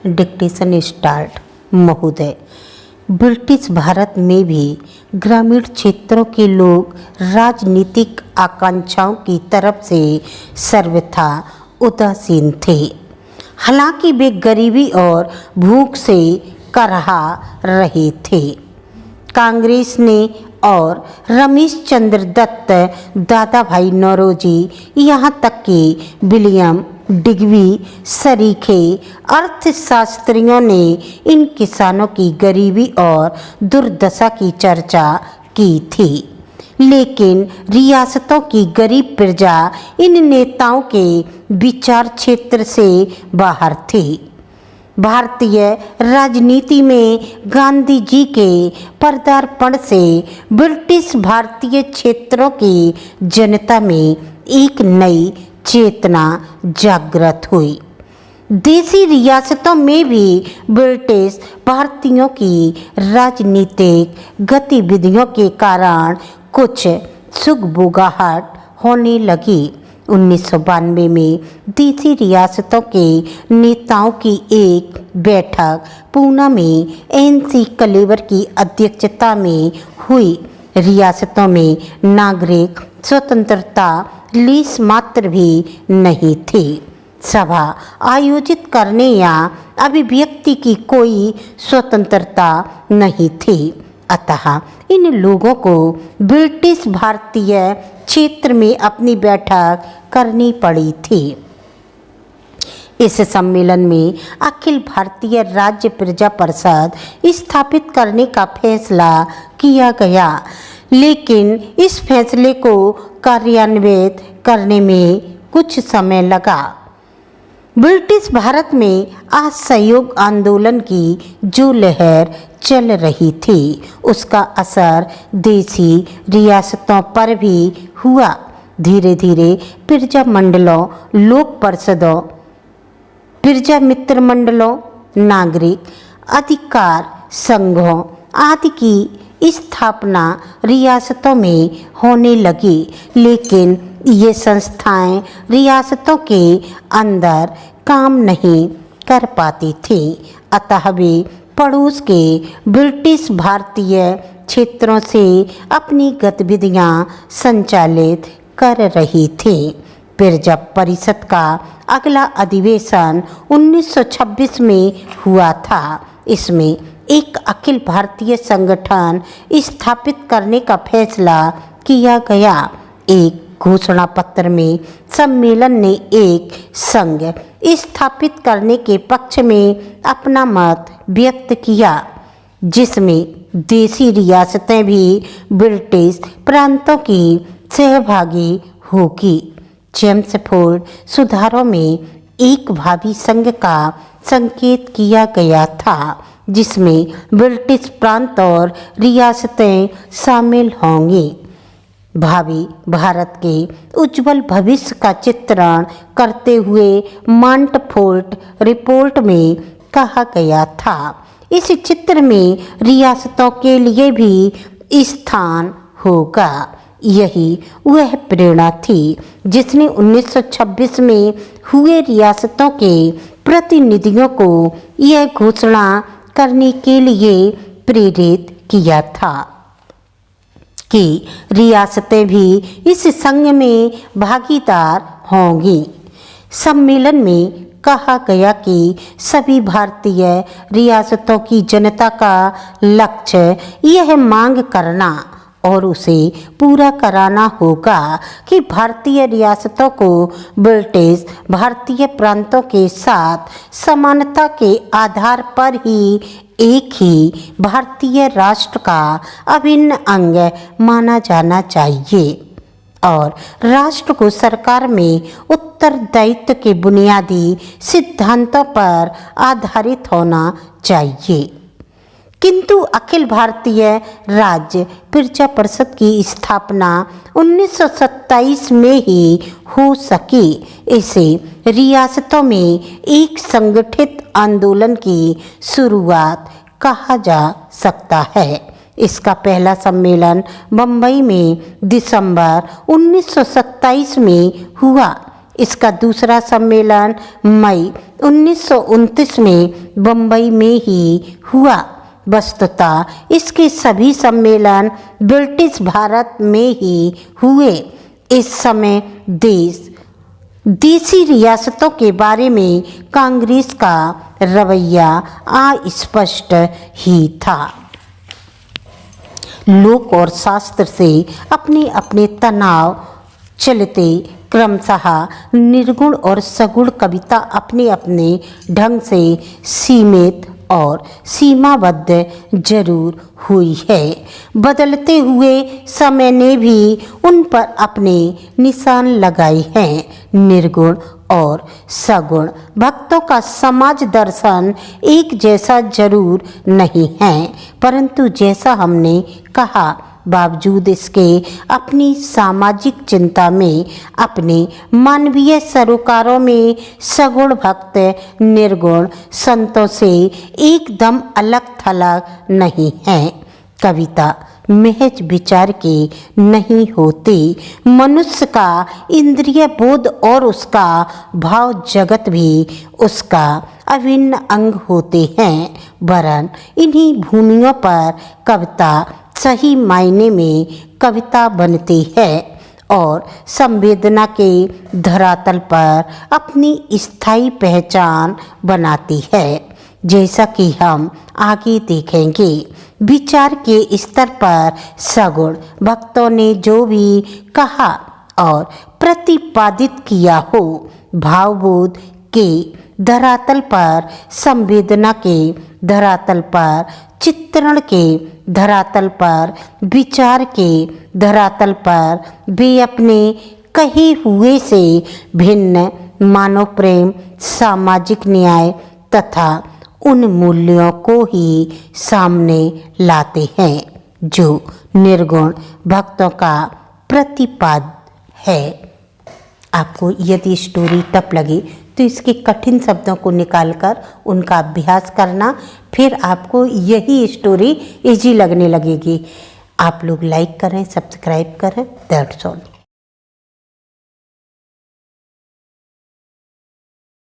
Dictation start. महोदय, British Bharat में भी ग्रामीण क्षेत्रों के लोग राजनीतिक आकांक्षाओं की तरफ से सर्वथा उदासीन थे। हालांकि वे गरीबी और भूख से करहा रहे थे। कांग्रेस ने और रमेश चंद्र दत्त, दादा भाई नौरोजी, यहाँ तक कि विलियम डिग्बी सरीखे अर्थशास्त्रियों ने इन किसानों की गरीबी और दुर्दशा की चर्चा की थी। लेकिन रियासतों की गरीब प्रजा इन नेताओं के विचार क्षेत्र से बाहर थी। भारतीय राजनीति में गांधी जी के पदार्पण से ब्रिटिश भारतीय क्षेत्रों की जनता में एक नई चेतना जागृत हुई। देसी रियासतों में भी ब्रिटिश भारतीयों की राजनीतिक गतिविधियों के कारण कुछ सुगबुगाहट होने लगी। 1992 में देसी रियासतों के नेताओं की एक बैठक पूना में एनसी कलेवर की अध्यक्षता में हुई। रियासतों में नागरिक स्वतंत्रता लीस मात्र भी नहीं थी। सभा आयोजित करने या अभिव्यक्ति की कोई स्वतंत्रता नहीं थी। अतः इन लोगों को ब्रिटिश भारतीय क्षेत्र में अपनी बैठक करनी पड़ी थी। इस सम्मेलन में अखिल भारतीय राज्य प्रजा परिषद स्थापित करने का फैसला किया गया, लेकिन इस फैसले को कार्यान्वित करने में कुछ समय लगा। ब्रिटिश भारत में असहयोग आंदोलन की जो लहर चल रही थी, उसका असर देसी रियासतों पर भी हुआ। धीरे धीरे प्रजा मंडलों, लोक परिषदों, प्रजा मित्र मंडलों, नागरिक अधिकार संघों आदि की स्थापना रियासतों में होने लगी, लेकिन ये संस्थाएं रियासतों के अंदर काम नहीं कर पाती थी। अतः वे पड़ोस के ब्रिटिश भारतीय क्षेत्रों से अपनी गतिविधियां संचालित कर रही थी। फिर जब परिषद का अगला अधिवेशन 1926 में हुआ था, इसमें एक अखिल भारतीय संगठन स्थापित करने का फैसला किया गया। एक घोषणा पत्र में सम्मेलन ने एक संघ स्थापित करने के पक्ष में अपना मत व्यक्त किया, जिसमें देसी रियासतें भी ब्रिटिश प्रांतों की सहभागी होगी। चेम्सफोर्ड सुधारों में एक भावी संघ का संकेत किया गया था, जिसमें ब्रिटिश प्रांत और रियासतें शामिल होंगी। भावी भारत के उज्जवल भविष्य का चित्रण करते हुए मॉन्टफोर्ट रिपोर्ट में कहा गया था, इस चित्र में रियासतों के लिए भी स्थान होगा। यही वह प्रेरणा थी जिसने 1926 में हुए रियासतों के प्रतिनिधियों को यह घोषणा करने के लिए प्रेरित किया था कि रियासतें भी इस संघ में भागीदार होंगी। सम्मेलन में कहा गया कि सभी भारतीय रियासतों की जनता का लक्ष्य यह मांग करना और उसे पूरा कराना होगा कि भारतीय रियासतों को ब्रिटिश भारतीय प्रांतों के साथ समानता के आधार पर ही एक ही भारतीय राष्ट्र का अभिन्न अंग माना जाना चाहिए और राष्ट्र को सरकार में उत्तरदायित्व के बुनियादी सिद्धांतों पर आधारित होना चाहिए। किंतु अखिल भारतीय राज्य प्रजा परिषद की स्थापना 1927 में ही हो सकी। इसे रियासतों में एक संगठित आंदोलन की शुरुआत कहा जा सकता है। इसका पहला सम्मेलन बम्बई में दिसंबर 1927 में हुआ। इसका दूसरा सम्मेलन मई 1929 में बम्बई में ही हुआ। वस्तुतः इसके सभी सम्मेलन ब्रिटिश भारत में ही हुए। इस समय देसी रियासतों के बारे में कांग्रेस का रवैया अस्पष्ट ही था। लोक और शास्त्र से अपने अपने तनाव चलते क्रमशः निर्गुण और सगुण कविता अपने अपने ढंग से सीमित और सीमाबद्ध जरूर हुई है। बदलते हुए समय ने भी उन पर अपने निशान लगाए हैं। निर्गुण और सगुण भक्तों का समाज दर्शन एक जैसा जरूर नहीं है, परंतु जैसा हमने कहा, बावजूद इसके अपनी सामाजिक चिंता में, अपने मानवीय सरोकारों में सगुण भक्त निर्गुण संतों से एकदम अलग थलग नहीं है। कविता महज विचार के नहीं होती। मनुष्य का इंद्रिय बोध और उसका भाव जगत भी उसका अभिन्न अंग होते हैं। वरन इन्हीं भूमियों पर कविता सही मायने में कविता बनती है और संवेदना के धरातल पर अपनी स्थायी पहचान बनाती है। जैसा कि हम आगे देखेंगे, विचार के स्तर पर सगुण भक्तों ने जो भी कहा और प्रतिपादित किया हो, भावबोध के धरातल पर, संवेदना के धरातल पर, चित्रण के धरातल पर, विचार के धरातल पर वे अपने कहे हुए से भिन्न मानव प्रेम, सामाजिक न्याय तथा उन मूल्यों को ही सामने लाते हैं जो निर्गुण भक्तों का प्रतिपाद है। आपको यदि स्टोरी टफ लगे तो इसके कठिन शब्दों को निकालकर उनका अभ्यास करना, फिर आपको यही स्टोरी इजी लगने लगेगी। आप लोग लाइक करें, सब्सक्राइब करें। That's all.